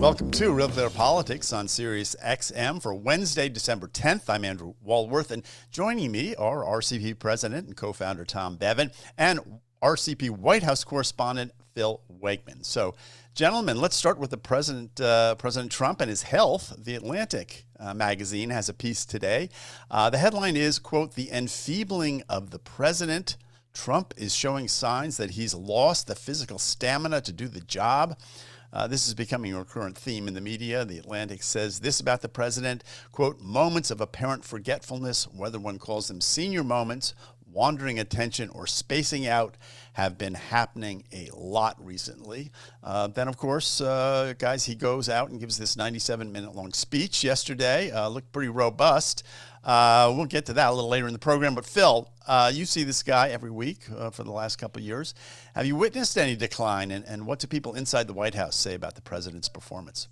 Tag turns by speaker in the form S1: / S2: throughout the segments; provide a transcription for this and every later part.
S1: Welcome to Real Clear Politics on Sirius XM for Wednesday, December 10th. I'm Andrew Walworth, and joining me are RCP President and co-founder Tom Bevan and RCP White House correspondent Phil Wegmann. So, gentlemen, let's start with the President Trump and his health. The Atlantic magazine has a piece today. The headline is, quote, "The enfeebling of the president. Trump is showing signs that he's lost the physical stamina to do the job." This is becoming a recurrent theme in the media. The Atlantic says this about the president, quote, "Moments of apparent forgetfulness, whether one calls them senior moments, wandering attention, or spacing out, have been happening a lot recently." Then, of course, guys, he goes out and gives this 97-minute-long speech yesterday. Looked pretty robust. We'll get to that a little later in the program. But, Phil, you see this guy every week for the last couple of years. Have you witnessed any decline, and what do people inside the White House say about the president's performance?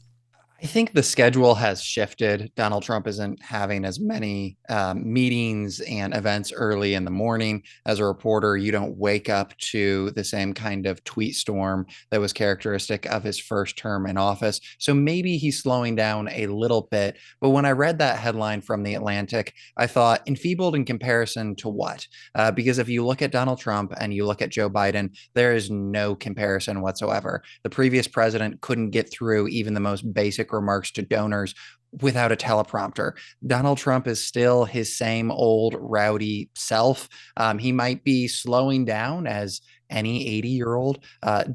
S2: I think the schedule has shifted. Donald Trump isn't having as many meetings and events early in the morning. As a reporter, you don't wake up to the same kind of tweet storm that was characteristic of his first term in office. So maybe he's slowing down a little bit. But when I read that headline from The Atlantic, I thought, enfeebled in comparison to what? Because if you look at Donald Trump and you look at Joe Biden, there is no comparison whatsoever. The previous president couldn't get through even the most basic remarks to donors without a teleprompter. Donald Trump is still his same old rowdy self. He might be slowing down as any 80-year-old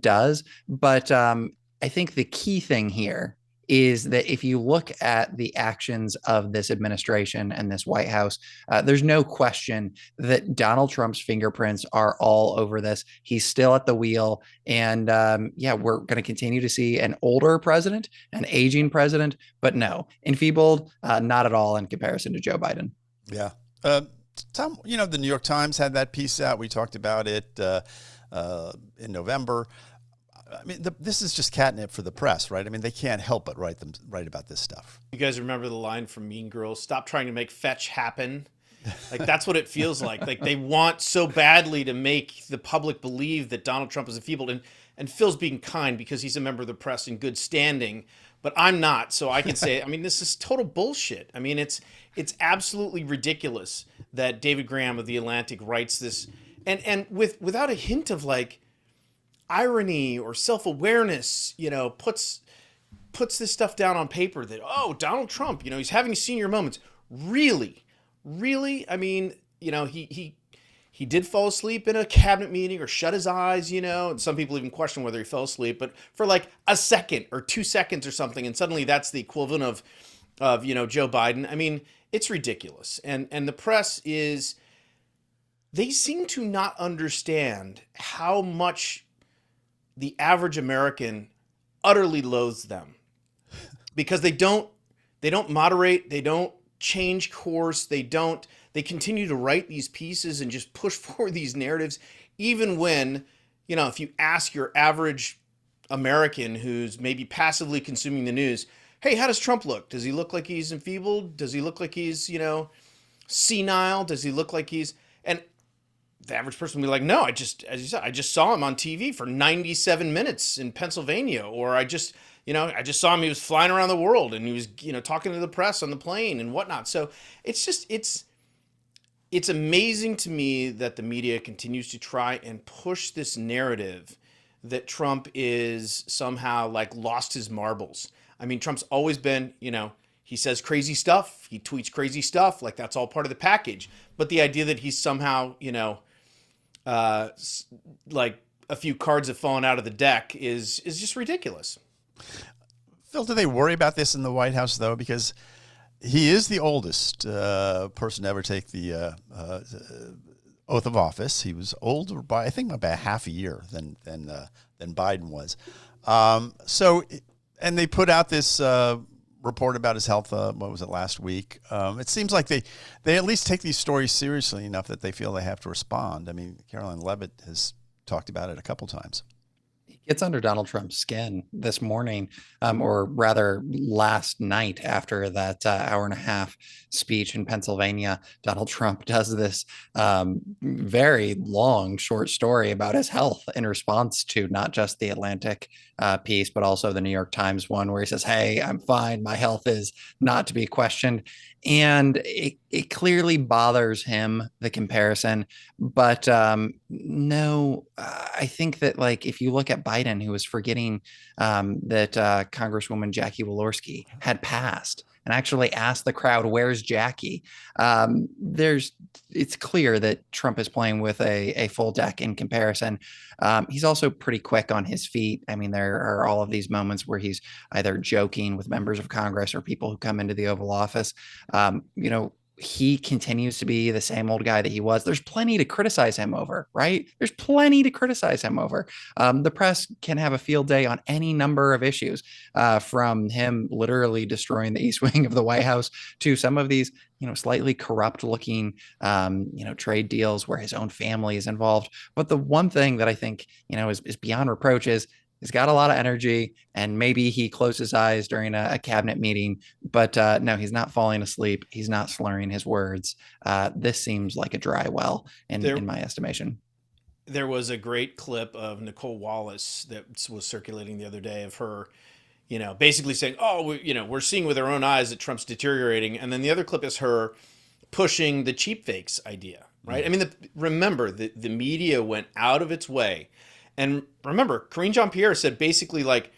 S2: does, but I think the key thing here is that if you look at the actions of this administration and this White House, there's no question that Donald Trump's fingerprints are all over this. He's still at the wheel. And we're going to continue to see an older president, an aging president, but no, enfeebled, not at all in comparison to Joe Biden.
S1: Yeah. Tom, the New York Times had that piece out. We talked about it in November. I mean, this is just catnip for the press, right? I mean, they can't help but write about this stuff.
S3: You guys remember the line from Mean Girls? Stop trying to make fetch happen. Like, that's what it feels like. Like, they want so badly to make the public believe that Donald Trump is enfeebled. And Phil's being kind because he's a member of the press in good standing, but I'm not. So I can say, I mean, this is total bullshit. I mean, it's absolutely ridiculous that David Graham of The Atlantic writes this and without a hint of like irony or self-awareness, puts this stuff down on paper that, oh, Donald Trump, he's having senior moments. Really? I mean, he did fall asleep in a cabinet meeting or shut his eyes, and some people even question whether he fell asleep, but for like a second or 2 seconds or something, and suddenly that's the equivalent of Joe Biden. I mean, it's ridiculous. And the press they seem to not understand how much the average American utterly loathes them, because they don't moderate, they don't change course, they continue to write these pieces and just push forward these narratives, even when, if you ask your average American who's maybe passively consuming the news, hey, how does Trump look? Does he look like he's enfeebled? Does he look like he's, senile? Does he look like and the average person will be like, no, I just saw him on TV for 97 minutes in Pennsylvania, or I just saw him, he was flying around the world and he was, talking to the press on the plane and whatnot. So it's amazing to me that the media continues to try and push this narrative that Trump is somehow like lost his marbles. I mean, Trump's always been, he says crazy stuff, he tweets crazy stuff, like that's all part of the package. But the idea that he's somehow, like a few cards have fallen out of the deck is just ridiculous.
S1: Phil, do they worry about this in the White House, though? Because he is the oldest person to ever take the oath of office. He was older by, I think, about half a year than Biden was. And they put out this report about his health, what was it, last week? It seems like they at least take these stories seriously enough that they feel they have to respond. I mean, Caroline Leavitt has talked about it a couple times.
S2: Gets under Donald Trump's skin this morning, or rather last night after that hour and a half speech in Pennsylvania. Donald Trump does this very long, short story about his health in response to not just the Atlantic piece, but also the New York Times one, where he says, "Hey, I'm fine. My health is not to be questioned." And it clearly bothers him, the comparison. But no, I think that, like, if you look at Biden, who was forgetting that Congresswoman Jackie Walorski had passed and actually asked the crowd, "Where's Jackie?" It's clear that Trump is playing with a full deck in comparison. He's also pretty quick on his feet. I mean, there are all of these moments where he's either joking with members of Congress or people who come into the Oval Office. He continues to be the same old guy that he was. There's plenty to criticize him over, right? There's plenty to criticize him over. The press can have a field day on any number of issues, from him literally destroying the East Wing of the White House to some of these, slightly corrupt looking, trade deals where his own family is involved. But the one thing that I think, is beyond reproach is he's got a lot of energy, and maybe he closed his eyes during a cabinet meeting, but no, he's not falling asleep. He's not slurring his words. This seems like a dry well in my estimation.
S3: There was a great clip of Nicole Wallace that was circulating the other day of her, basically saying, "Oh, we're seeing with our own eyes that Trump's deteriorating." And then the other clip is her pushing the cheap fakes idea, right? Mm-hmm. I mean, remember, the media went out of its way. And remember, Karine Jean-Pierre said basically, like,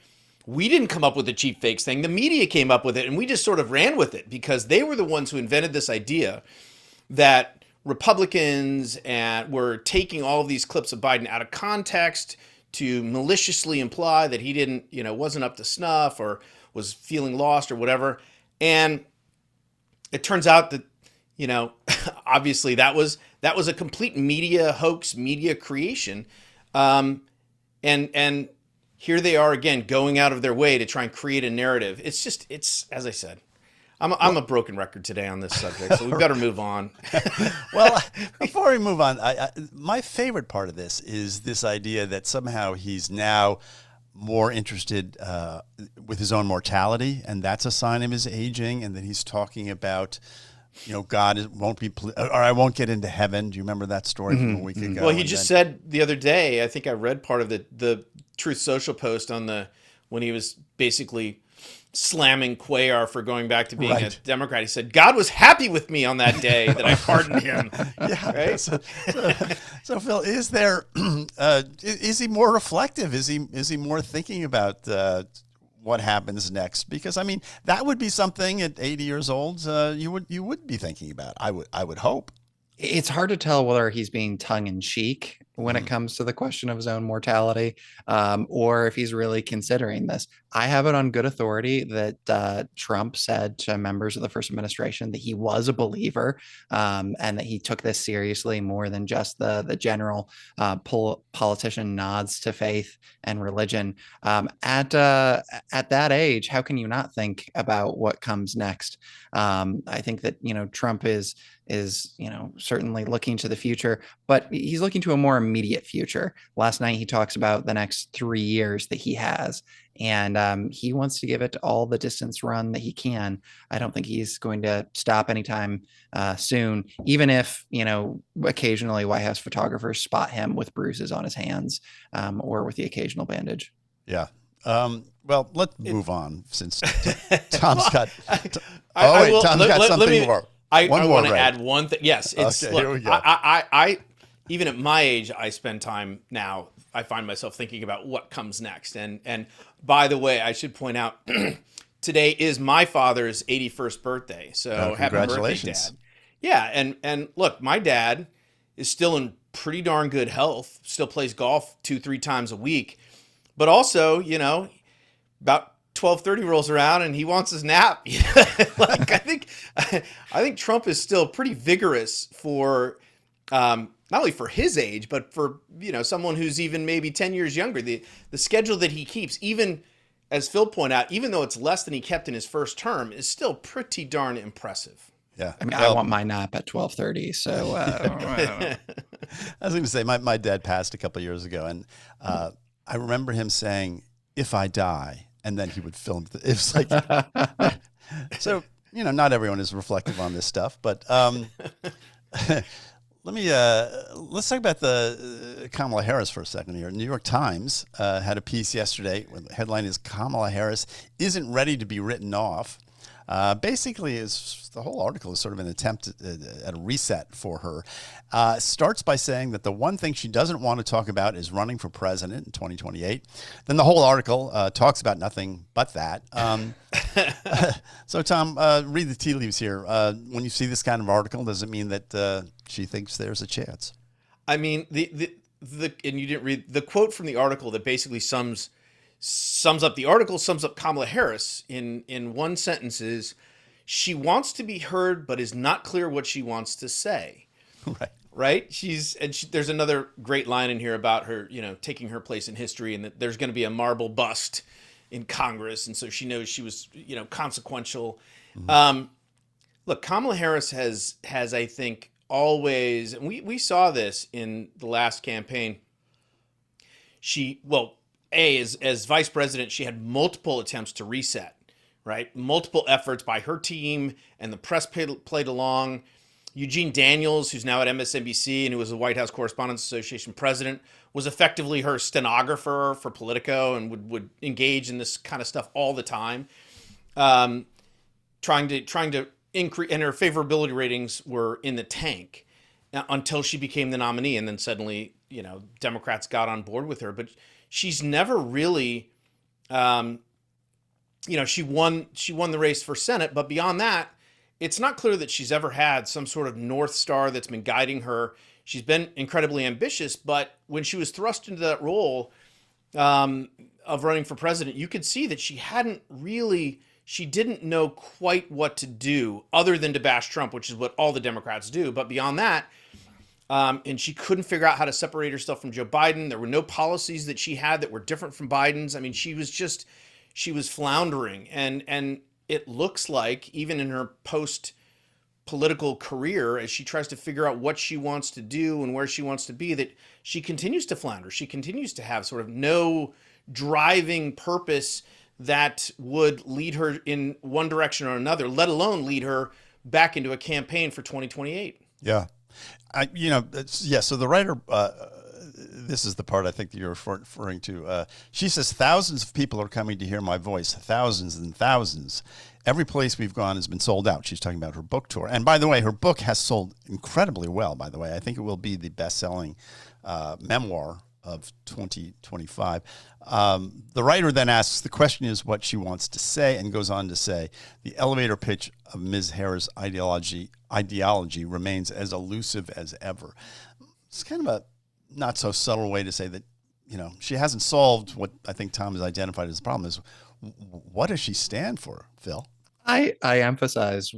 S3: we didn't come up with the cheap fakes thing. The media came up with it, and we just sort of ran with it because they were the ones who invented this idea that Republicans were taking all of these clips of Biden out of context to maliciously imply that he didn't, wasn't up to snuff or was feeling lost or whatever. And it turns out that, obviously that was a complete media hoax, media creation. And here they are again, going out of their way to try and create a narrative. It's as I said, I'm a broken record today on this subject, so we've got to move on.
S1: Well, before we move on, my favorite part of this is this idea that somehow he's now more interested with his own mortality, and that's a sign of his aging, and that he's talking about, God won't be, or I won't get into heaven. Do you remember that story from a week ago?
S3: Well, he just said the other day, I think I read part of the Truth Social post when he was basically slamming Cuellar for going back to being a Democrat. He said, "God was happy with me on that day that I pardoned him."
S1: Yeah.
S3: Right?
S1: So Phil, is there, is he more reflective? Is he more thinking about what happens next? Because I mean, that would be something at 80 years old you would be thinking about. I would hope.
S2: It's hard to tell whether he's being tongue in cheek when it comes to the question of his own mortality, or if he's really considering this. I have it on good authority that Trump said to members of the first administration that he was a believer, and that he took this seriously more than just the general politician nods to faith and religion. At that age, how can you not think about what comes next? I think that Trump is certainly looking to the future, but he's looking to a more immediate future. Last night, he talks about the next 3 years that he has, and he wants to give it all the distance run that he can. I don't think he's going to stop anytime soon, even if, occasionally White House photographers spot him with bruises on his hands, or with the occasional bandage.
S1: Yeah. Well, let's move on since Tom's got.
S3: Tom's
S1: got something more.
S3: I want to add one thing. Yes, it's
S1: okay,
S3: look,
S1: here we go.
S3: I even at my age, I spend time now. I find myself thinking about what comes next. And by the way, I should point out today is my father's 81st birthday. So happy birthday, Dad. Yeah, and look, my dad is still in pretty darn good health. Still plays golf 2-3 times a week, but also about 12:30 rolls around and he wants his nap. Like I think Trump is still pretty vigorous for not only for his age, but for someone who's even maybe 10 years younger. The schedule that he keeps, even as Phil pointed out, even though it's less than he kept in his first term, is still pretty darn impressive.
S1: Yeah,
S2: I mean, I want my nap at 12:30. So
S1: I was going to say my dad passed a couple of years ago, and I remember him saying, "If I die," and then he would film. It's like, so not everyone is reflective on this stuff, but let's talk about the Kamala Harris for a second here. New York Times had a piece yesterday where the headline is "Kamala Harris isn't ready to be written off." Basically, the whole article is sort of an attempt at a reset for her. Starts by saying that the one thing she doesn't want to talk about is running for president in 2028. Then the whole article talks about nothing but that. So, Tom, read the tea leaves here. When you see this kind of article, does it mean that she thinks there's a chance?
S3: I mean, and you didn't read the quote from the article that basically sums up the article, sums up Kamala Harris in one sentence is, she wants to be heard, but is not clear what she wants to say. Right. There's another great line in here about her, taking her place in history, and that there's going to be a marble bust in Congress. And so she knows she was, consequential. Mm-hmm. Look, Kamala Harris has, I think, always, and we saw this in the last campaign. As vice president, she had multiple attempts to reset, right? Multiple efforts by her team, and the press played along. Eugene Daniels, who's now at MSNBC and who was the White House Correspondents Association president, was effectively her stenographer for Politico and would engage in this kind of stuff all the time, trying to increase. And her favorability ratings were in the tank until she became the nominee, and then suddenly, Democrats got on board with her. But she's never really, she won the race for Senate, but beyond that, it's not clear that she's ever had some sort of North Star that's been guiding her. She's been incredibly ambitious, but when she was thrust into that role of running for president, you could see that she didn't know quite what to do other than to bash Trump, which is what all the Democrats do. But beyond that, and she couldn't figure out how to separate herself from Joe Biden. There were no policies that she had that were different from Biden's. I mean, she was floundering. And it looks like, even in her post-political career, as she tries to figure out what she wants to do and where she wants to be, that she continues to flounder. She continues to have sort of no driving purpose that would lead her in one direction or another, let alone lead her back into a campaign for 2028.
S1: Yeah. So the writer, this is the part I think that you're referring to. She says, thousands of people are coming to hear my voice, thousands and thousands. Every place we've gone has been sold out. She's talking about her book tour. And by the way, her book has sold incredibly well, by the way. I think it will be the best-selling memoir of 2025. The writer then asks, the question is what she wants to say, and goes on to say, the elevator pitch of Ms. Harris' ideology remains as elusive as ever. It's kind of a not so subtle way to say that, she hasn't solved what I think Tom has identified as the problem is, what does she stand for, Phil?
S2: I empathize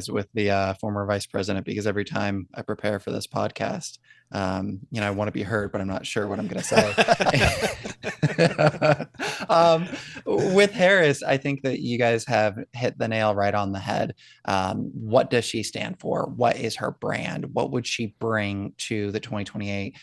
S2: with the former vice president, because every time I prepare for this podcast, I want to be heard, but I'm not sure what I'm going to say. With Harris, I think that you guys have hit the nail right on the head. What does she stand for? What is her brand? What would she bring to the 2028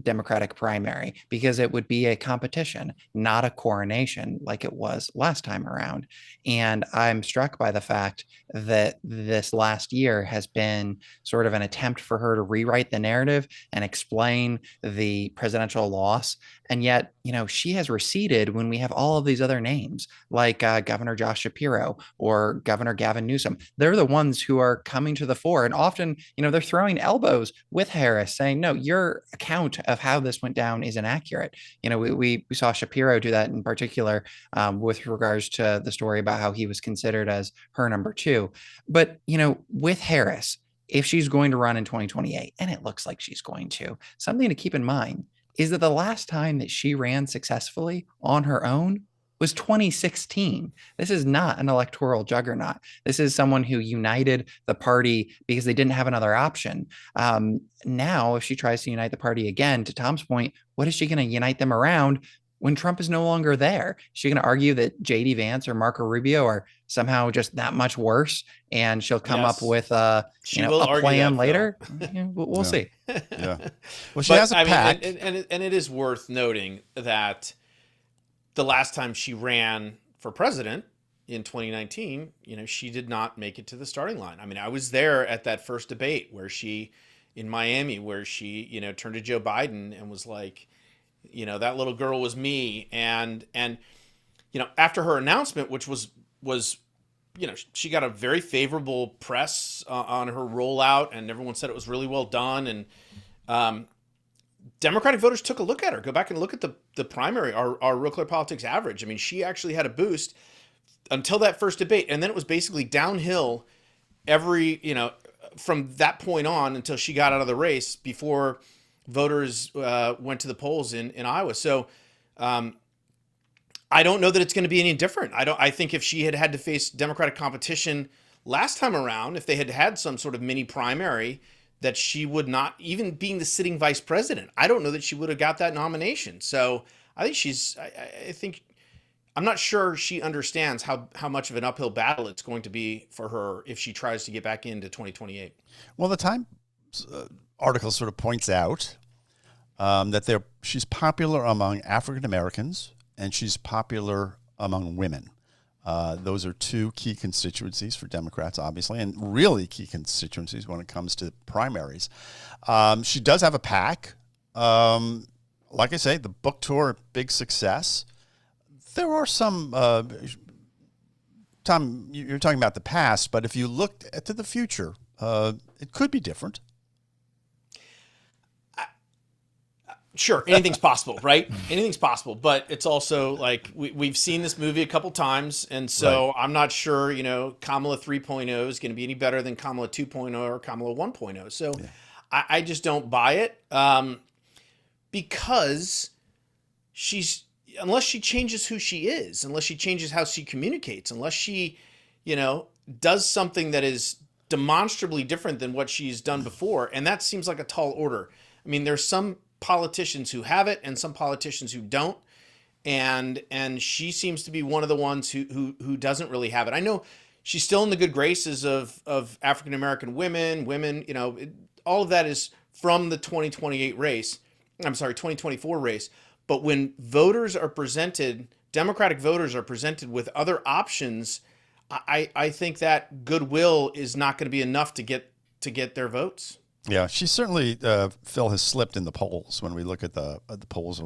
S2: Democratic primary? Because it would be a competition, not a coronation like it was last time around. And I'm struck by the fact that this last year has been sort of an attempt for her to rewrite the narrative and explain the presidential loss. And yet, she has receded when we have all of these other names like Governor Josh Shapiro or Governor Gavin Newsom. They're the ones who are coming to the fore. And often, they're throwing elbows with Harris saying, no, your account of how this went down is inaccurate. We saw Shapiro do that in particular with regards to the story about how he was considered as her number two. But, with Harris, if she's going to run in 2028, and it looks like she's going to, something to keep in mind is that the last time that she ran successfully on her own was 2016. This is not an electoral juggernaut. This is someone who united the party because they didn't have another option. Now, if she tries to unite the party again, to Tom's point, what is she going to unite them around? when Trump is no longer there? Is she going to argue that JD Vance or Marco Rubio are somehow just that much worse, and she'll come up with a plan later? We'll see.
S1: Yeah. Well, she has a pack.
S3: And it is worth noting that the last time she ran for president in 2019, she did not make it to the starting line. I mean, I was there at that first debate in Miami, where she, turned to Joe Biden and was like, that little girl was me. And after her announcement, which was, she got a very favorable press on her rollout, and everyone said it was really well done. And Democratic voters took a look at her. Go back and look at the primary, our Real Clear Politics average. I mean, she actually had a boost until that first debate, and then it was basically downhill from that point on until she got out of the race before voters went to the polls in Iowa. So I don't know that it's going to be any different. I think if she had to face Democratic competition last time around, if they had some sort of mini primary, that she would not, even being the sitting vice president, I don't know that she would have got that nomination. So I think I'm not sure she understands how much of an uphill battle it's going to be for her if she tries to get back into 2028.
S1: Well, the Times article sort of points out that she's popular among African Americans and she's popular among women. Those are two key constituencies for Democrats, obviously, and really key constituencies when it comes to primaries. She does have a pack. Like I say, the book tour, big success. There are some, Tom, you're talking about the past, but if you looked to the future, it could be different.
S3: Sure, anything's possible, right? Anything's possible, but it's also like we've seen this movie a couple times, and so right. I'm not sure, Kamala 3.0 is going to be any better than Kamala 2.0 or Kamala 1.0. So yeah. I just don't buy it because unless she changes who she is, unless she changes how she communicates, unless she, does something that is demonstrably different than what she's done before, and that seems like a tall order. I mean, there's some politicians who have it and some politicians who don't, and she seems to be one of the ones who doesn't really have it. I know she's still in the good graces of African American women, all of that is from the 2024 race. But when Democratic voters are presented with other options, I think that goodwill is not going to be enough to get their votes.
S1: Yeah, she certainly, Phil, has slipped in the polls when we look at the polls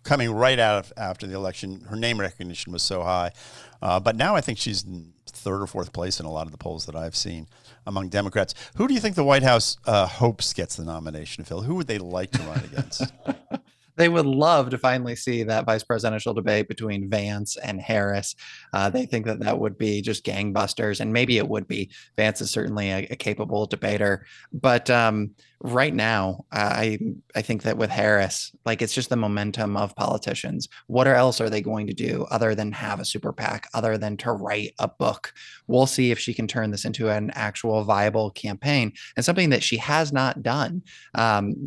S1: coming right out after the election. Her name recognition was so high. But now I think she's in third or fourth place in a lot of the polls that I've seen among Democrats. Who do you think the White House hopes gets the nomination, Phil? Who would they like to run against?
S2: They would love to finally see that vice presidential debate between Vance and Harris. They think that would be just gangbusters, and maybe it would be. Vance is certainly a capable debater, but right now, I think that with Harris, it's just the momentum of politicians. What else are they going to do other than have a super PAC, other than to write a book? We'll see if she can turn this into an actual viable campaign, and something that she has not done.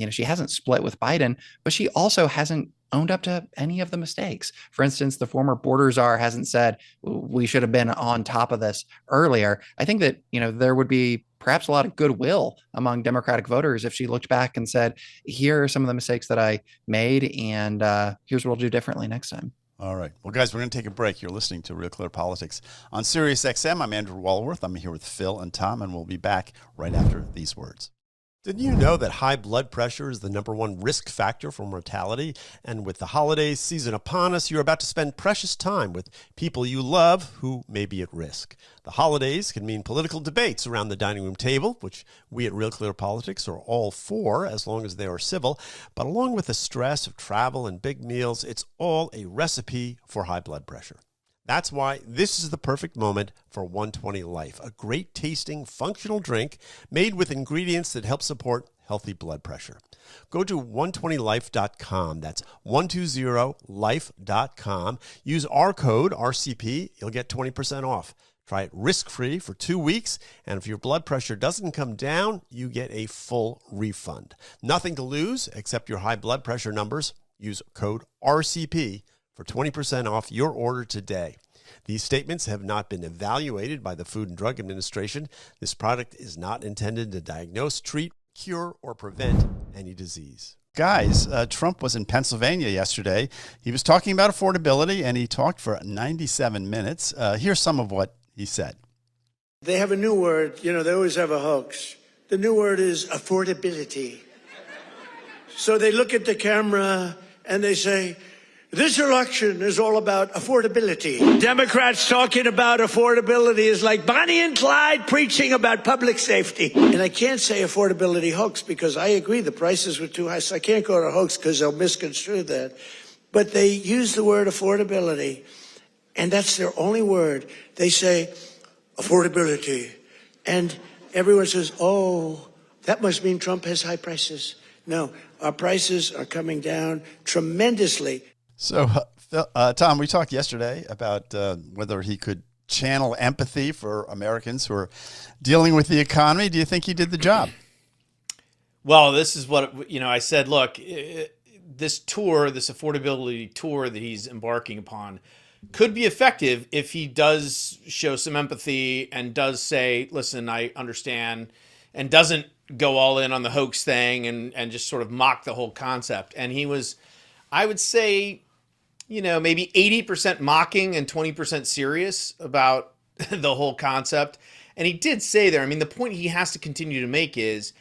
S2: She hasn't split with Biden, but she also hasn't owned up to any of the mistakes. For instance, the former border czar hasn't said we should have been on top of this earlier. I think that, there would be perhaps a lot of goodwill among Democratic voters if she looked back and said, here are some of the mistakes that I made, and here's what I'll do differently next time.
S1: All right. Well, guys, we're going to take a break. You're listening to Real Clear Politics on Sirius XM. I'm Andrew Walworth. I'm here with Phil and Tom, and we'll be back right after these words.
S4: Did you know that high blood pressure is the #1 risk factor for mortality? And with the holiday season upon us, you're about to spend precious time with people you love who may be at risk. The holidays can mean political debates around the dining room table, which we at Real Clear Politics are all for, as long as they are civil. But along with the stress of travel and big meals, it's all a recipe for high blood pressure. That's why this is the perfect moment for 120 Life, a great tasting, functional drink made with ingredients that help support healthy blood pressure. Go to 120life.com. That's 120life.com. Use our code, RCP. You'll get 20% off. Try it risk-free for 2 weeks, and if your blood pressure doesn't come down, you get a full refund. Nothing to lose except your high blood pressure numbers. Use code RCP for 20% off your order today. These statements have not been evaluated by the Food and Drug Administration. This product is not intended to diagnose, treat, cure, or prevent any disease.
S1: Guys, Trump was in Pennsylvania yesterday. He was talking about affordability, and he talked for 97 minutes. Here's some of what he said.
S5: They have a new word. You know, they always have a hoax. The new word is affordability. So they look at the camera and they say, this election is all about affordability. Democrats talking about affordability is like Bonnie and Clyde preaching about public safety. And I can't say affordability hoax because I agree the prices were too high, so I can't go to hoax because they'll misconstrue that. But they use the word affordability, and that's their only word. They say affordability, and everyone says, oh, that must mean Trump has high prices. No, our prices are coming down tremendously.
S1: So, Tom, we talked yesterday about whether he could channel empathy for Americans who are dealing with the economy. Do you think he did the job?
S3: Well, this is what, I said, look, this tour, this affordability tour that he's embarking upon could be effective if he does show some empathy and does say, listen, I understand, and doesn't go all in on the hoax thing and just sort of mock the whole concept. And he was, I would say, maybe 80% mocking and 20% serious about the whole concept. And he did say there, the point he has to continue to make is,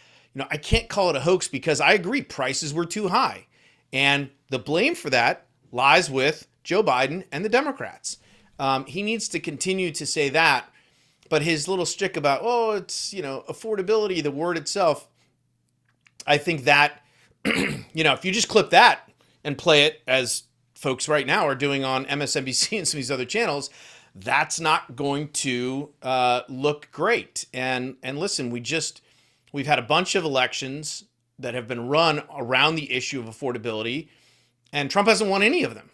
S3: I can't call it a hoax because I agree prices were too high. And the blame for that lies with Joe Biden and the Democrats. He needs to continue to say that. But his little shtick about, it's, affordability, the word itself, I think that, if you just clip that and play it as folks right now are doing on MSNBC and some of these other channels, that's not going to look great. And listen, we've had a bunch of elections that have been run around the issue of affordability, and Trump hasn't won any of them.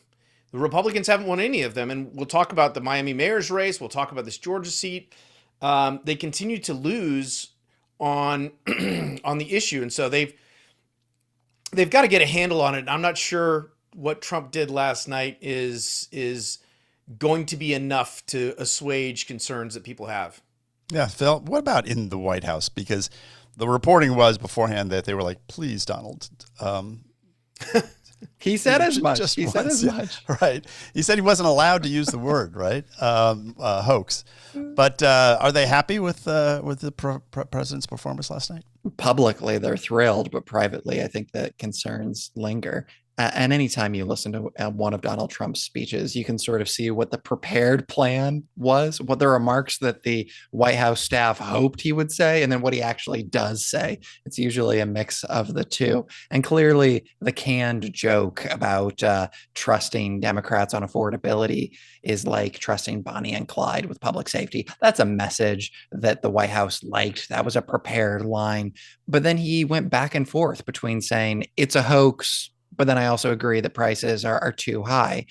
S3: The Republicans haven't won any of them. And we'll talk about the Miami mayor's race. We'll talk about this Georgia seat. They continue to lose on on the issue. And so they've got to get a handle on it. I'm not sure what Trump did last night is going to be enough to assuage concerns that people have.
S1: Yeah, Phil, what about in the White House? Because the reporting was beforehand that they were like, please, Donald.
S2: He said as much.
S1: Just
S2: he said as much.
S1: Right. He said he wasn't allowed to use the word, right? Hoax. But are they happy with the president's performance last night?
S2: Publicly, they're thrilled, but privately, I think that concerns linger. And anytime you listen to one of Donald Trump's speeches, you can sort of see what the prepared plan was, what the remarks that the White House staff hoped he would say, and then what he actually does say. It's usually a mix of the two. And clearly, the canned joke about trusting Democrats on affordability is like trusting Bonnie and Clyde with public safety. That's a message that the White House liked. That was a prepared line. But then he went back and forth between saying it's a hoax, but then I also agree that prices are too high.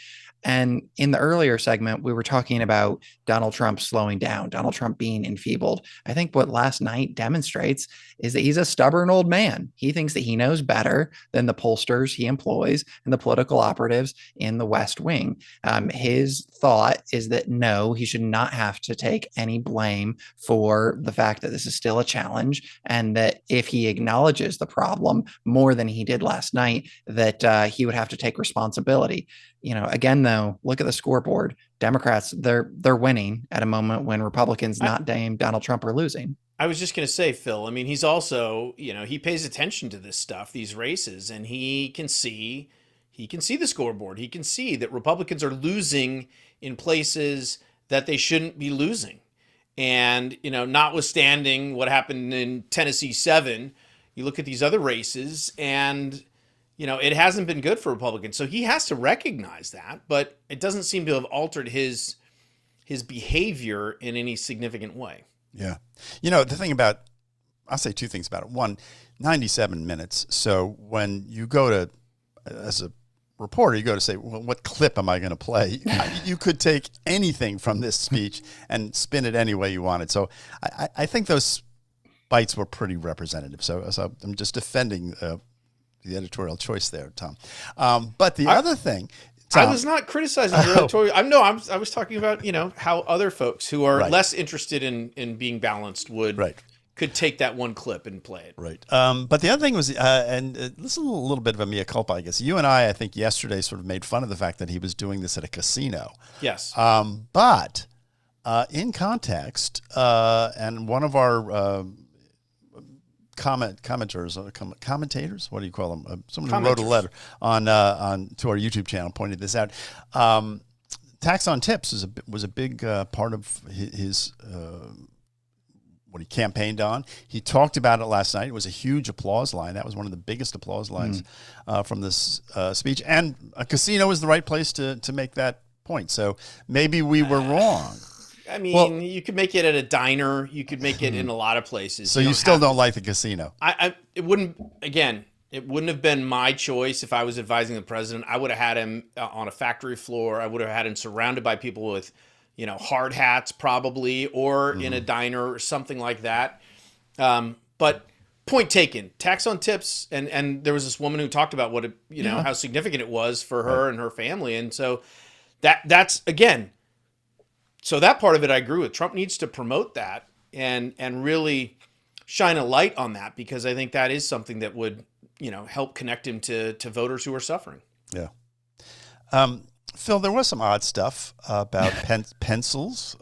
S2: And in the earlier segment, we were talking about Donald Trump slowing down, Donald Trump being enfeebled. I think what last night demonstrates is that he's a stubborn old man. He thinks that he knows better than the pollsters he employs and the political operatives in the West Wing. His thought is that no, he should not have to take any blame for the fact that this is still a challenge, and that if he acknowledges the problem more than he did last night, that he would have to take responsibility. Again, though, look at the scoreboard. Democrats, they're winning at a moment when Republicans, not named Donald Trump, are losing.
S3: I was just going to say, Phil, he's also, he pays attention to this stuff, these races, and he can see the scoreboard. He can see that Republicans are losing in places that they shouldn't be losing. And, notwithstanding what happened in Tennessee 7, you look at these other races and it hasn't been good for Republicans. So he has to recognize that, but it doesn't seem to have altered his behavior in any significant way.
S1: Yeah. The thing about, I'll say two things about it. One, 97 minutes. So when you go to, as a reporter, you go to say, well, what clip am I going to play? You could take anything from this speech and spin it any way you wanted. So I think those bites were pretty representative. So I'm just defending the editorial choice there, Tom. But the other thing,
S3: I was not criticizing your editorial. I was talking about, how other folks who are less interested in being balanced could take that one clip and play it.
S1: Right. But the other thing was, this is a little bit of a mea culpa, I guess. You and I think yesterday sort of made fun of the fact that he was doing this at a casino.
S3: Yes.
S1: But in context, and one of our commentators, what do you call them? Someone who wrote a letter on to our YouTube channel pointed this out. Tax on tips was a big part of his what he campaigned on. He talked about it last night. It was a huge applause line. That was one of the biggest applause lines from this speech. And a casino is the right place to make that point. So maybe we were wrong.
S3: I mean, you could make it at a diner. You could make it in a lot of places.
S1: So you still don't like the casino?
S3: It wouldn't have been my choice if I was advising the president. I would have had him on a factory floor. I would have had him surrounded by people with, hard hats probably, or in a diner or something like that. But point taken, tax on tips. And there was this woman who talked about what, how significant it was for her and her family. And so that's again, so that part of it I agree with. Trump needs to promote that and really shine a light on that, because I think that is something that would, help connect him to voters who are suffering.
S1: Yeah. Phil, there was some odd stuff about pencils.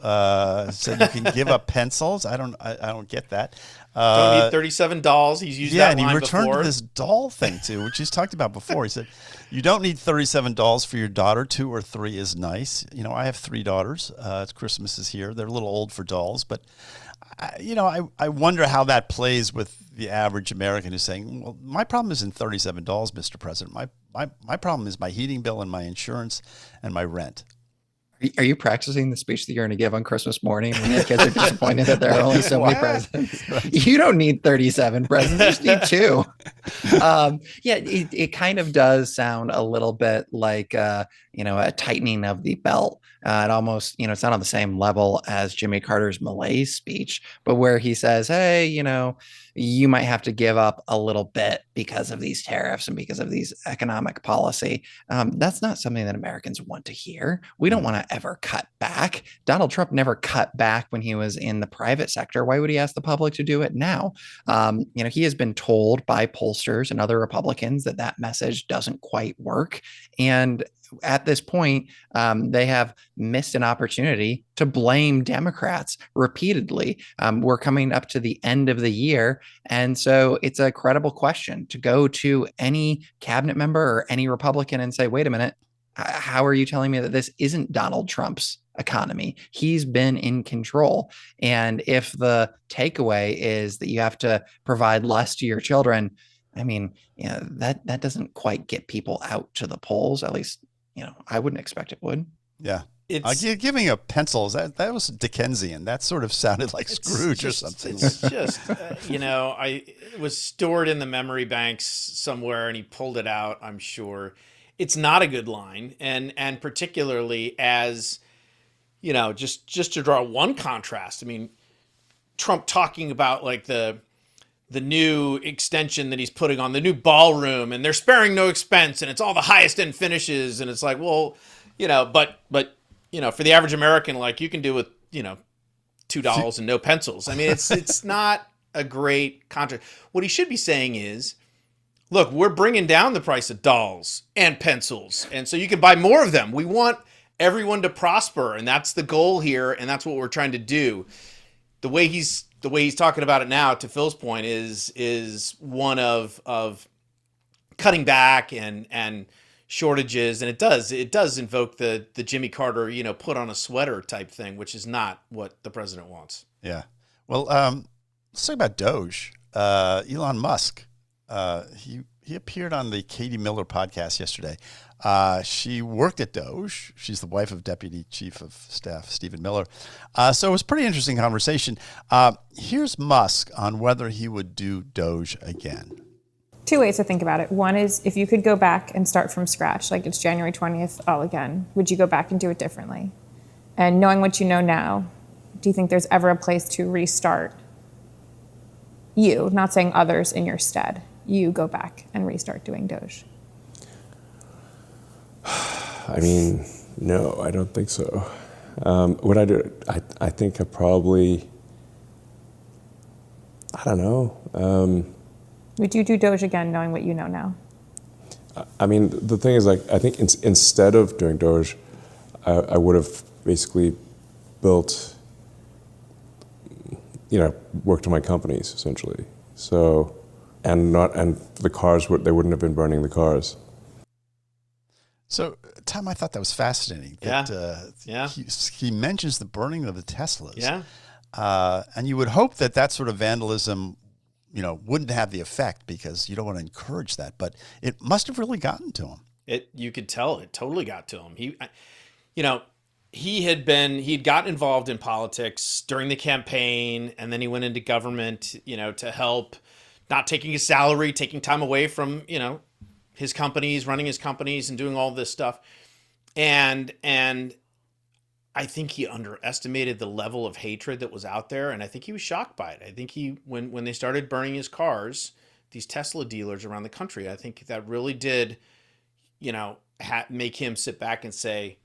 S1: Said you can give up pencils. I don't get that.
S3: Don't need 37 dolls. He's used that line before.
S1: Yeah, and he returned to this doll thing too, which he's talked about before. He said, you don't need 37 dolls for your daughter. 2 or 3 is nice. I have 3 daughters. It's Christmas is here. They're a little old for dolls, but I wonder how that plays with the average American who's saying, well, my problem isn't 37 dolls, Mr. President. My problem is my heating bill and my insurance and my rent.
S2: Are you practicing the speech that you're going to give on Christmas morning when your kids are disappointed that there are only so many presents? Right. You don't need 37 presents. You just need 2. It kind of does sound a little bit like, a tightening of the belt. It almost, it's not on the same level as Jimmy Carter's malaise speech, but where he says, hey, you might have to give up a little bit because of these tariffs and because of these economic policy. That's not something that Americans want to hear. We don't want to ever cut back. Donald Trump never cut back when he was in the private sector. Why would he ask the public to do it now? He has been told by pollsters and other Republicans that message doesn't quite work. And at this point, they have missed an opportunity to blame Democrats repeatedly. We're coming up to the end of the year. And so it's a credible question to go to any cabinet member or any Republican and say, wait a minute, how are you telling me that this isn't Donald Trump's economy? He's been in control. And if the takeaway is that you have to provide less to your children, I mean, that doesn't quite get people out to the polls. At least, I wouldn't expect it would.
S1: Yeah. Giving up pencils, that was Dickensian. That sort of sounded like Scrooge or something.
S3: It's just, it was stored in the memory banks somewhere and he pulled it out, I'm sure. It's not a good line. And particularly as, just to draw one contrast, I mean, Trump talking about like the new extension that he's putting on, the new ballroom, and they're sparing no expense, and it's all the highest end finishes. And it's like, well, but for the average American, like you can do with, $2 and no pencils. I mean, it's not a great contract. What he should be saying is, look, we're bringing down the price of dolls and pencils. And so you can buy more of them. We want everyone to prosper. And that's the goal here. And that's what we're trying to do. The way he's talking about it now, to Phil's point, is one of cutting back and shortages, and it does invoke the Jimmy Carter, put on a sweater type thing, which is not what the president wants.
S1: Yeah. Well, let's talk about DOGE. Elon Musk. He appeared on the Katie Miller podcast yesterday. She worked at DOGE. She's the wife of Deputy Chief of Staff Stephen Miller. So it was a pretty interesting conversation. Here's Musk on whether he would do DOGE again.
S6: 2 ways to think about it. One is if you could go back and start from scratch, like it's January 20th all again, would you go back and do it differently? And knowing what you know now, do you think there's ever a place to restart you, not saying others in your stead, you go back and restart doing DOGE?
S7: I mean, no, I don't think so. What I do, I think I probably, I don't know.
S6: Would you do Doge again, knowing what you know now?
S7: I mean, the thing is, like, I think instead of doing Doge, I would have basically built, worked on my companies essentially. So, and the cars they wouldn't have been burning the cars.
S1: So, Tom, I thought that was fascinating. That, he mentions the burning of the Teslas.
S3: Yeah.
S1: And you would hope that sort of vandalism, wouldn't have the effect because you don't want to encourage that. But it must have really gotten to him.
S3: You could tell it totally got to him. He'd gotten involved in politics during the campaign, and then he went into government, to help, not taking his salary, taking time away from, his companies, running his companies and doing all this stuff. And I think he underestimated the level of hatred that was out there. And I think he was shocked by it. I think when they started burning his cars, these Tesla dealers around the country, I think that really did, make him sit back and say,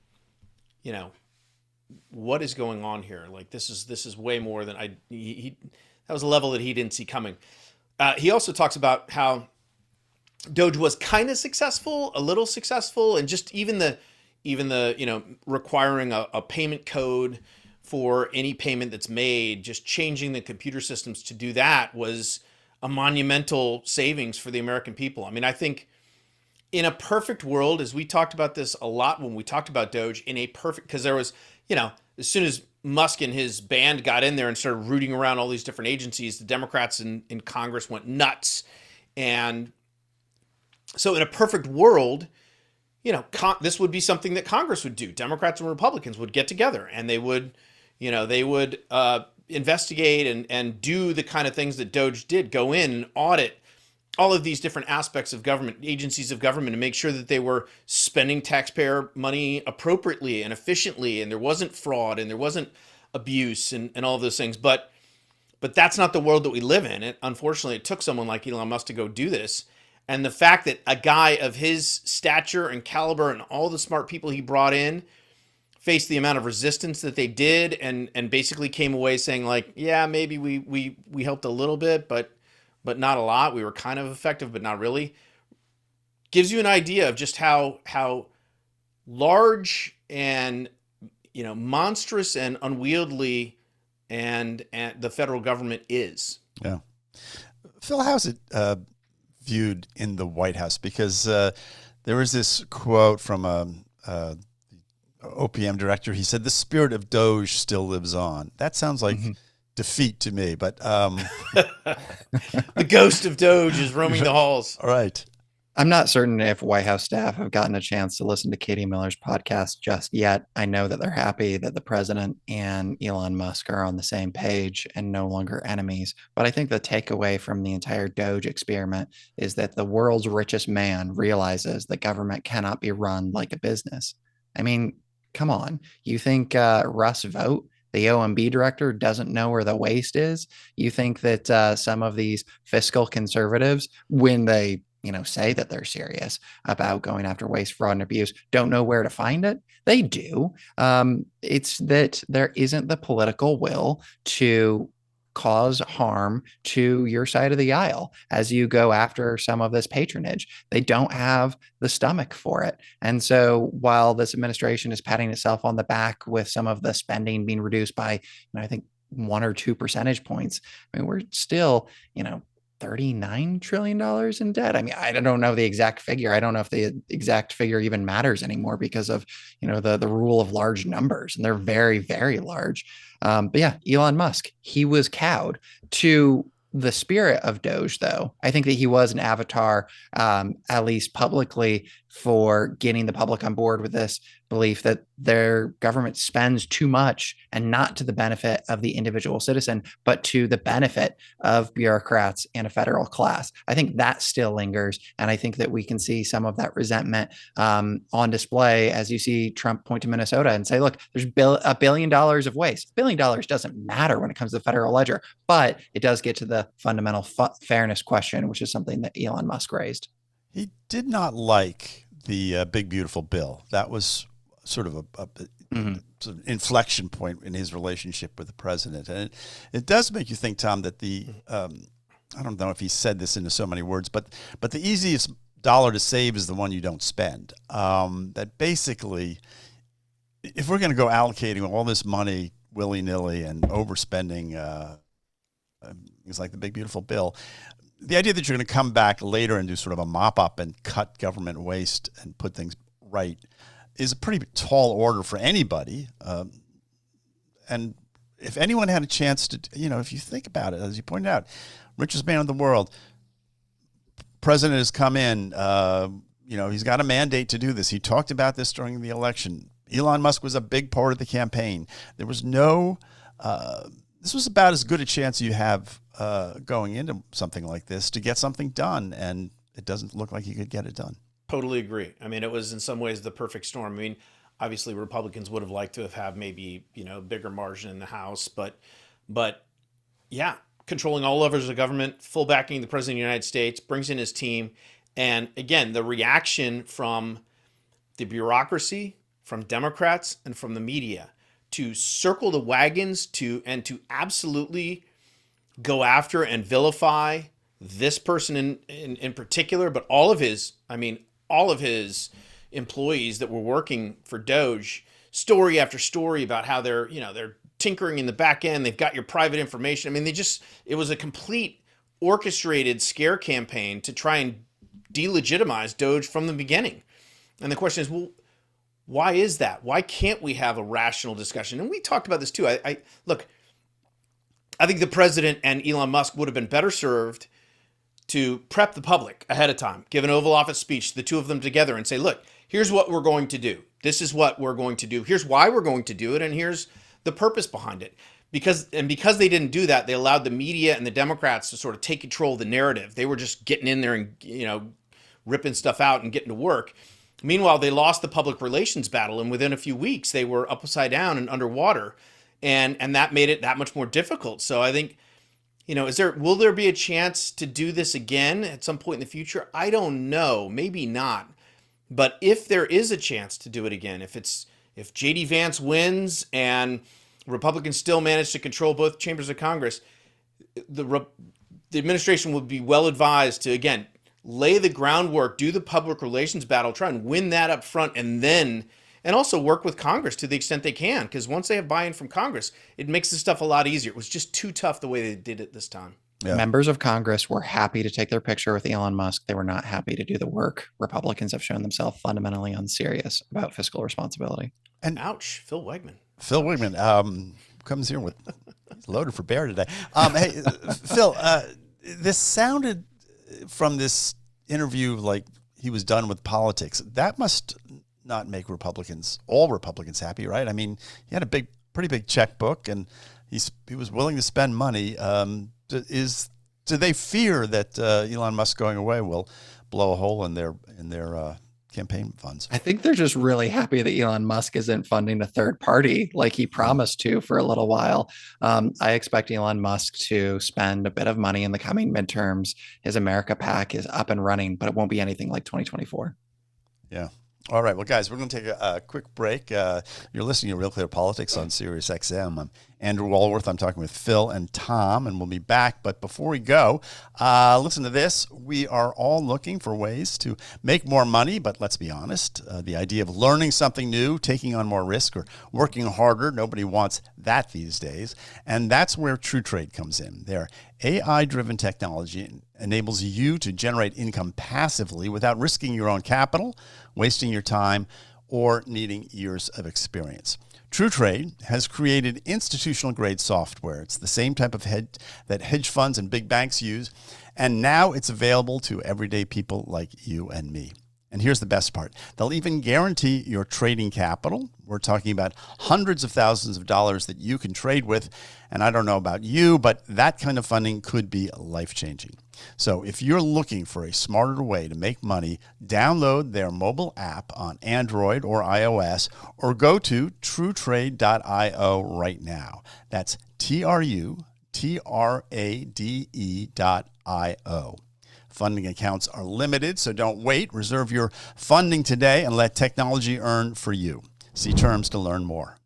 S3: what is going on here? Like, this is way more than that was a level that he didn't see coming. He also talks about how Doge was kind of successful, a little successful, and just even the requiring a payment code for any payment that's made, just changing the computer systems to do that was a monumental savings for the American people. I mean, I think in a perfect world, as we talked about this a lot when we talked about Doge, because there was, as soon as Musk and his band got in there and started rooting around all these different agencies, the Democrats in Congress went nuts. And so in a perfect world, this would be something that Congress would do. Democrats and Republicans would get together and they would investigate and do the kind of things that Doge did, go in and audit all of these different aspects of government, agencies of government, and make sure that they were spending taxpayer money appropriately and efficiently, and there wasn't fraud and there wasn't abuse and all of those things. But that's not the world that we live in. Unfortunately, it took someone like Elon Musk to go do this. And the fact that a guy of his stature and caliber and all the smart people he brought in faced the amount of resistance that they did and basically came away saying, like, yeah, maybe we helped a little bit, but not a lot. We were kind of effective, but not really. Gives you an idea of just how large and monstrous and unwieldy and the federal government is.
S1: Yeah. Phil, how's it viewed in the White House? Because there was this quote from OPM director. He said, "The spirit of Doge still lives on." That sounds like defeat to me, but
S3: the ghost of Doge is roaming the halls.
S1: All right.
S2: I'm not certain if White House staff have gotten a chance to listen to Katie Miller's podcast just yet. I know that they're happy that the president and Elon Musk are on the same page and no longer enemies. But I think the takeaway from the entire Doge experiment is that the world's richest man realizes that government cannot be run like a business. I mean, come on. You think Russ Vought, the OMB director, doesn't know where the waste is? You think that some of these fiscal conservatives, when they say that they're serious about going after waste, fraud, and abuse, don't know where to find it? They do. It's that there isn't the political will to cause harm to your side of the aisle as you go after some of this patronage. They don't have the stomach for it. And so while this administration is patting itself on the back with some of the spending being reduced by, I think 1 or 2 percentage points, I mean, we're still, $39 trillion in debt. I mean, I don't know the exact figure. I don't know if the exact figure even matters anymore because of, the rule of large numbers, and they're very, very large. But yeah, Elon Musk, he was cowed to the spirit of Doge, though. I think that he was an avatar, at least publicly, for getting the public on board with this belief that their government spends too much and not to the benefit of the individual citizen, but to the benefit of bureaucrats and a federal class. I think that still lingers. And I think that we can see some of that resentment on display as you see Trump point to Minnesota and say, look, there's $1 billion of waste. $1 billion doesn't matter when it comes to the federal ledger, but it does get to the fundamental fairness question, which is something that Elon Musk raised.
S1: He did not like the big beautiful bill. That was sort of sort of inflection point in his relationship with the president, and it does make you think, Tom, that I don't know if he said this into so many words, but the easiest dollar to save is the one you don't spend. That basically, if we're going to go allocating all this money willy-nilly and overspending things like the big beautiful bill, the idea that you're going to come back later and do sort of a mop-up and cut government waste and put things right is a pretty tall order for anybody. And if anyone had a chance to, if you think about it, as you pointed out, richest man in the world, president has come in, he's got a mandate to do this. He talked about this during the election. Elon Musk was a big part of the campaign. There was this was about as good a chance you have going into something like this to get something done, and it doesn't look like you could get it done.
S3: Totally agree. I mean, it was in some ways the perfect storm. I mean, obviously Republicans would have liked to have had maybe, bigger margin in the House, but yeah, controlling all levers of government, full backing the president of the United States, brings in his team. And again, the reaction from the bureaucracy, from Democrats, and from the media to circle the wagons to absolutely go after and vilify this person in particular, but all of his employees that were working for DOGE, story after story about how they're tinkering in the back end. They've got your private information. I mean, it was a complete orchestrated scare campaign to try and delegitimize DOGE from the beginning. And the question is, well, why is that? Why can't we have a rational discussion? And we talked about this too. Look, I think the president and Elon Musk would have been better served to prep the public ahead of time, give an Oval Office speech, the two of them together, and say, look, here's what we're going to do. This is what we're going to do. Here's why we're going to do it, and here's the purpose behind it. Because they didn't do that, they allowed the media and the Democrats to sort of take control of the narrative. They were just getting in there and ripping stuff out and getting to work. Meanwhile, they lost the public relations battle, and within a few weeks, they were upside down and underwater, and that made it that much more difficult. So I think, will there be a chance to do this again at some point in the future? I don't know, maybe not. But if there is a chance to do it again, if J.D. Vance wins and Republicans still manage to control both chambers of Congress, the administration would be well advised to, again, lay the groundwork, do the public relations battle, try and win that up front, and also work with Congress to the extent they can. Because once they have buy-in from Congress, it makes this stuff a lot easier. It was just too tough the way they did it this time.
S1: Yeah.
S2: Members of Congress were happy to take their picture with Elon Musk. They were not happy to do the work. Republicans have shown themselves fundamentally unserious about fiscal responsibility.
S3: And ouch, Phil Wegmann
S1: comes here with he's loaded for bear today. Hey, Phil, this sounded from this interview like he was done with politics. That must not make all Republicans happy, right? I mean, he had a pretty big checkbook, and he was willing to spend money. Do they fear that Elon Musk going away will blow a hole in their campaign funds?
S2: I think they're just really happy that Elon Musk isn't funding a third party like he promised to for a little while. I expect Elon Musk to spend a bit of money in the coming midterms. His America PAC is up and running, but it won't be anything like 2024.
S1: Yeah. All right. Well, guys, we're going to take a quick break. You're listening to Real Clear Politics on Sirius XM. I'm Andrew Walworth. I'm talking with Phil and Tom, and we'll be back. But before we go, listen to this. We are all looking for ways to make more money, but let's be honest. The idea of learning something new, taking on more risk, or working harder, nobody wants that these days. And that's where True Trade comes in. Their AI-driven technology enables you to generate income passively without risking your own capital, wasting your time, or needing years of experience. True Trade has created institutional-grade software. It's the same type of that hedge funds and big banks use, and now it's available to everyday people like you and me. And here's the best part. They'll even guarantee your trading capital. We're talking about hundreds of thousands of dollars that you can trade with. And I don't know about you, but that kind of funding could be life-changing. So if you're looking for a smarter way to make money, download their mobile app on Android or iOS, or go to truetrade.io right now. That's TRUTRADE.io. Funding accounts are limited, so don't wait. Reserve your funding today and let technology earn for you. See terms to learn more.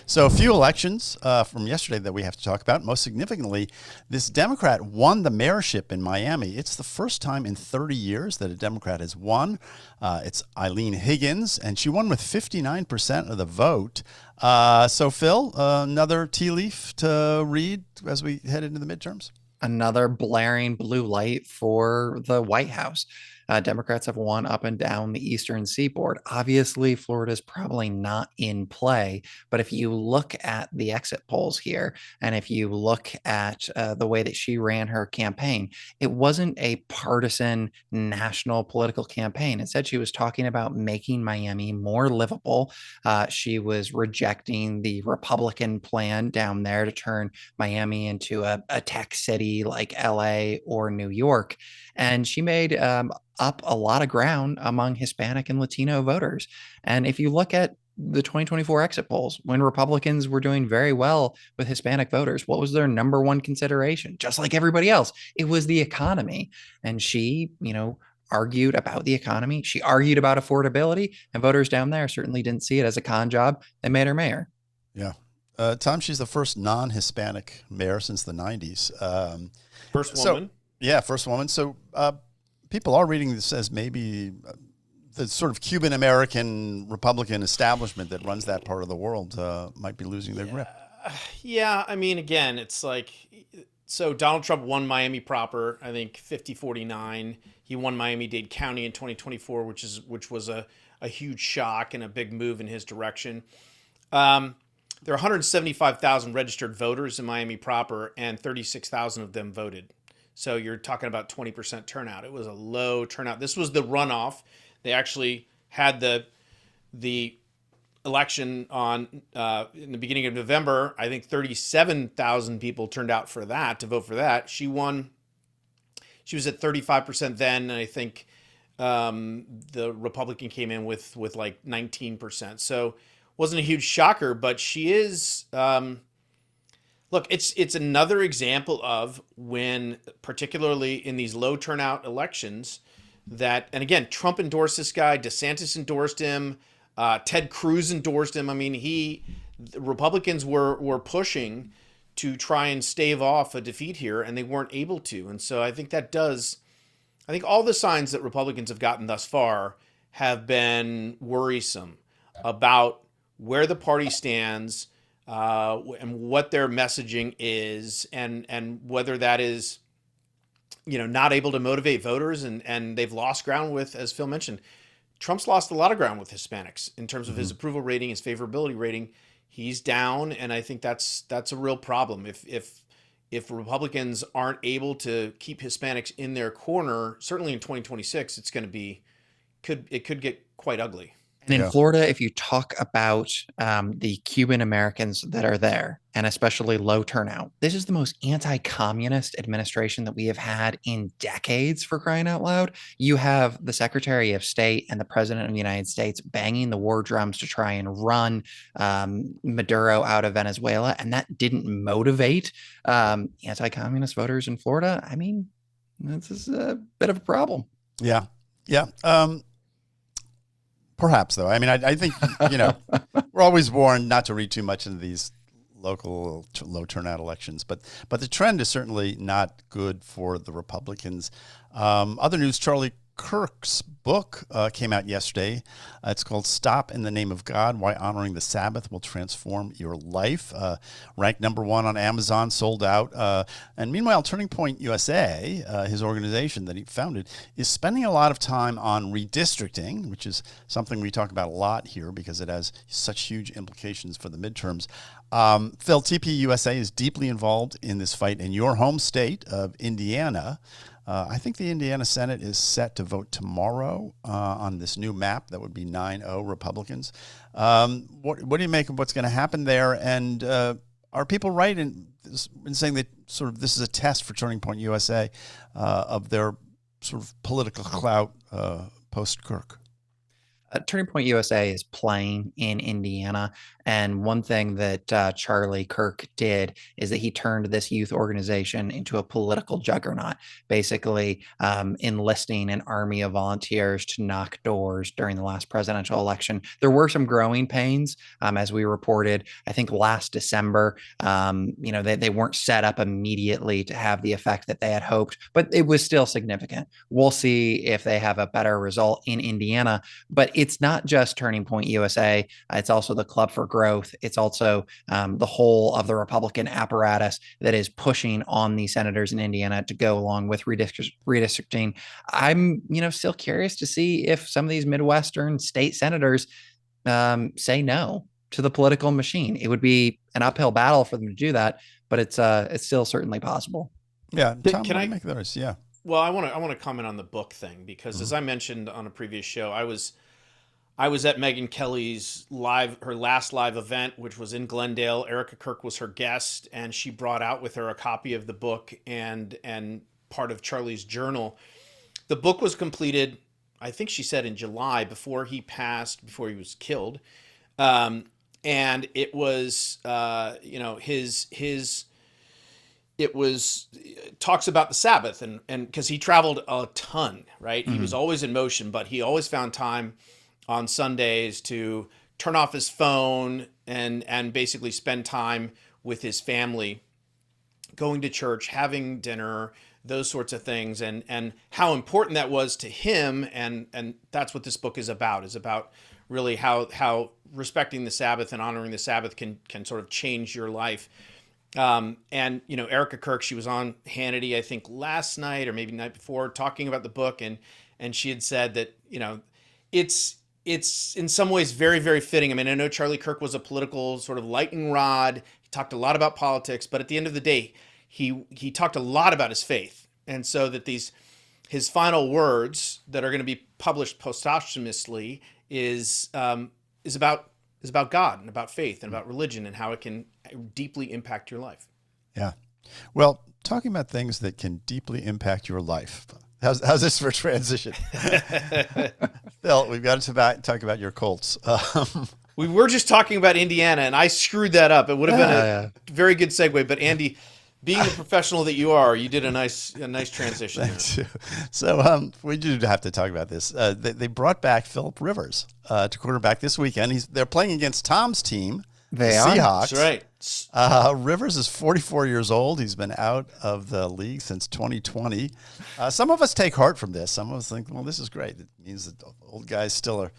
S1: So a few elections from yesterday that we have to talk about. Most significantly, this Democrat won the mayorship in Miami. It's the first time in 30 years that a Democrat has won. It's Eileen Higgins, and she won with 59% of the vote. So, Phil, another tea leaf to read as we head into the midterms?
S2: Another blaring blue light for the White House. Democrats have won up and down the Eastern Seaboard. Obviously, Florida is probably not in play, but if you look at the exit polls here, and if you look at the way that she ran her campaign, it wasn't a partisan national political campaign. Instead, she was talking about making Miami more livable. She was rejecting the Republican plan down there to turn Miami into a tech city like LA or New York. And she made up a lot of ground among Hispanic and Latino voters. And if you look at the 2024 exit polls, when Republicans were doing very well with Hispanic voters, what was their number one consideration? Just like everybody else, it was the economy. And she, argued about the economy. She argued about affordability, and voters down there certainly didn't see it as a con job. They made her mayor.
S1: Yeah. Tom, she's the first non-Hispanic mayor since the 90s.
S3: First woman.
S1: Yeah, first woman. So people are reading this as maybe the sort of Cuban-American Republican establishment that runs that part of the world might be losing their grip.
S3: Yeah, I mean, again, it's like, so Donald Trump won Miami proper, I think 50-49. He won Miami-Dade County in 2024, which was a huge shock and a big move in his direction. There are 175,000 registered voters in Miami proper, and 36,000 of them voted. So you're talking about 20% turnout. It was a low turnout. This was the runoff. They actually had the election on in the beginning of November. I think 37,000 people turned out for that, to vote for that. She won. She was at 35% then, and I think the Republican came in with like 19%. So wasn't a huge shocker, but she is. Look, it's another example of when, particularly in these low turnout elections, that, and again, Trump endorsed this guy, DeSantis endorsed him, Ted Cruz endorsed him. I mean, the Republicans were pushing to try and stave off a defeat here, and they weren't able to. And so I think I think all the signs that Republicans have gotten thus far have been worrisome about where the party stands, and what their messaging is, and whether that is, not able to motivate voters, and they've lost ground with, as Phil mentioned, Trump's lost a lot of ground with Hispanics in terms of his approval rating, his favorability rating. He's down, and I think that's a real problem. If Republicans aren't able to keep Hispanics in their corner, certainly in 2026, it's going to be it could get quite ugly.
S2: And in Florida, if you talk about the Cuban Americans that are there, and especially low turnout, this is the most anti-communist administration that we have had in decades, for crying out loud. You have the Secretary of State and the President of the United States banging the war drums to try and run Maduro out of Venezuela, and that didn't motivate anti-communist voters in Florida. I mean, this is a bit of a problem.
S1: Yeah. Perhaps, though. I mean, I think, we're always warned not to read too much into these local low turnout elections, but the trend is certainly not good for the Republicans. Other news, Charlie Kirk's book came out yesterday. It's called Stop in the Name of God, Why Honoring the Sabbath Will Transform Your Life. Ranked number 1 on Amazon, sold out. And meanwhile, Turning Point USA, his organization that he founded, is spending a lot of time on redistricting, which is something we talk about a lot here because it has such huge implications for the midterms. Phil, TPUSA is deeply involved in this fight in your home state of Indiana. I think the Indiana Senate is set to vote tomorrow on this new map that would be 9-0 Republicans. What do you make of what's going to happen there? And are people right in saying that sort of this is a test for Turning Point USA of their sort of political clout post-Kirk?
S2: Turning Point USA is playing in Indiana. And one thing that Charlie Kirk did is that he turned this youth organization into a political juggernaut, basically enlisting an army of volunteers to knock doors during the last presidential election. There were some growing pains, as we reported, I think last December. They weren't set up immediately to have the effect that they had hoped, but it was still significant. We'll see if they have a better result in Indiana, but it's not just Turning Point USA. It's also the Club for Growth. It's also the whole of the Republican apparatus that is pushing on the senators in Indiana to go along with redistricting. I'm, still curious to see if some of these Midwestern state senators say no to the political machine. It would be an uphill battle for them to do that, but it's still certainly possible.
S1: Yeah, Tom,
S3: can I
S1: make those? Yeah.
S3: Well, I want to comment on the book thing because, as I mentioned on a previous show, I was at Megyn Kelly's her last live event, which was in Glendale. Erica Kirk was her guest, and she brought out with her a copy of the book and part of Charlie's journal. The book was completed, I think she said, in July before he was killed, and it was it talks about the Sabbath and because he traveled a ton, right? He was always in motion, but he always found time on Sundays to turn off his phone and basically spend time with his family, going to church, having dinner, those sorts of things, and how important that was to him. And that's what this book is about really how respecting the Sabbath and honoring the Sabbath can sort of change your life. Erica Kirk, she was on Hannity, I think last night or maybe the night before, talking about the book. And she had said that, it's in some ways very, very fitting. I mean, I know Charlie Kirk was a political sort of lightning rod. He talked a lot about politics, but at the end of the day, he talked a lot about his faith. And so that his final words that are going to be published posthumously is about God and about faith and about religion and how it can deeply impact your life.
S1: Yeah. Well, talking about things that can deeply impact your life. How's this for a transition? Phil, we've got to talk about your Colts.
S3: We were just talking about Indiana, and I screwed that up. It would have been a very good segue. But Andy, being the professional that you are, you did a nice transition there.
S1: So we do have to talk about this. They brought back Philip Rivers to quarterback this weekend. They're playing against Tom's team, the Seahawks.
S3: That's right.
S1: Rivers is 44 years old. He's been out of the league since 2020. Some of us take heart from this. Some of us think, well, this is great. It means that the old guys still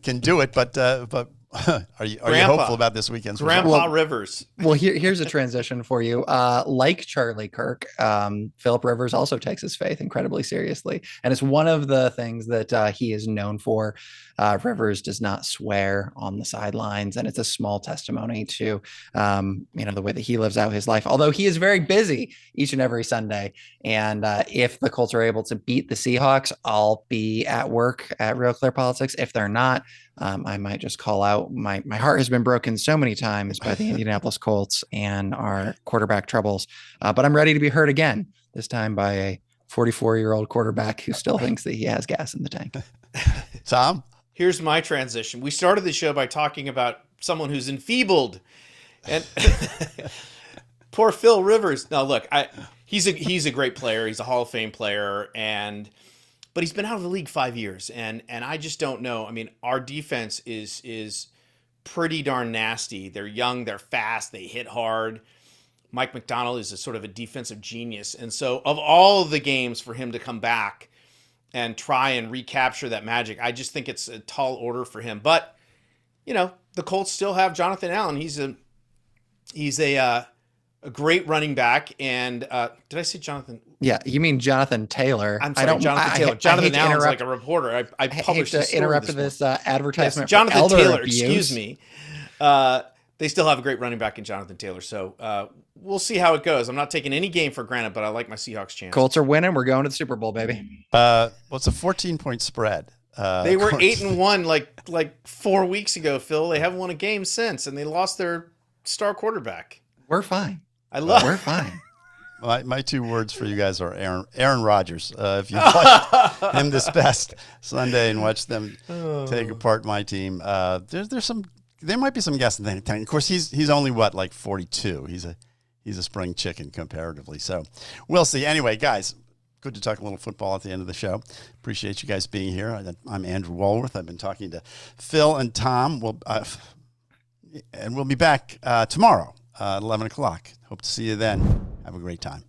S1: can do it. But are you hopeful about this weekend's
S3: Grandpa Rivers?
S2: Well, here's a transition for you. Like Charlie Kirk, Philip Rivers also takes his faith incredibly seriously, and it's one of the things that he is known for. Rivers does not swear on the sidelines, and it's a small testimony to the way that he lives out his life. Although he is very busy each and every Sunday, and if the Colts are able to beat the Seahawks, I'll be at work at RealClearPolitics. If they're not, I might just call out. My heart has been broken so many times by the Indianapolis Colts and our quarterback troubles, but I'm ready to be heard again, this time by a 44-year-old quarterback who still thinks that he has gas in the tank.
S1: Tom?
S3: Here's my transition. We started the show by talking about someone who's enfeebled, and poor Phil Rivers. Now, look, he's a great player. He's a Hall of Fame player, but he's been out of the league 5 years, and I just don't know. I mean, our defense is pretty darn nasty. They're young, they're fast, they hit hard. Mike McDonald is a sort of a defensive genius, and so of all of the games for him to come back and try and recapture that magic, I just think it's a tall order for him. But the Colts still have Jonathan Allen. He's a great running back. And did I say Jonathan?
S2: Yeah, you mean Jonathan Taylor.
S3: I'm sorry, Jonathan Taylor. Jonathan Allen's like a reporter. I published
S2: hate to interrupt this advertisement.
S3: Yes, Jonathan Taylor,
S2: abuse.
S3: Excuse me. They still have a great running back in Jonathan Taylor. So we'll see how it goes. I'm not taking any game for granted, but I like my Seahawks chance.
S2: Colts are winning. We're going to the Super Bowl, baby.
S1: It's a 14-point spread.
S3: They were 8-1 like 4 weeks ago, Phil. They haven't won a game since, and they lost their star quarterback.
S2: We're fine.
S3: We're
S2: fine.
S1: My two words for you guys are Aaron Rodgers. If you watch him this past Sunday and watch them take apart my team, there might be some gas in the tank. Of course, he's only like 42. He's a spring chicken comparatively. So we'll see. Anyway, guys, good to talk a little football at the end of the show. Appreciate you guys being here. I'm Andrew Walworth. I've been talking to Phil and Tom. And we'll be back tomorrow at 11 o'clock. Hope to see you then. Have a great time.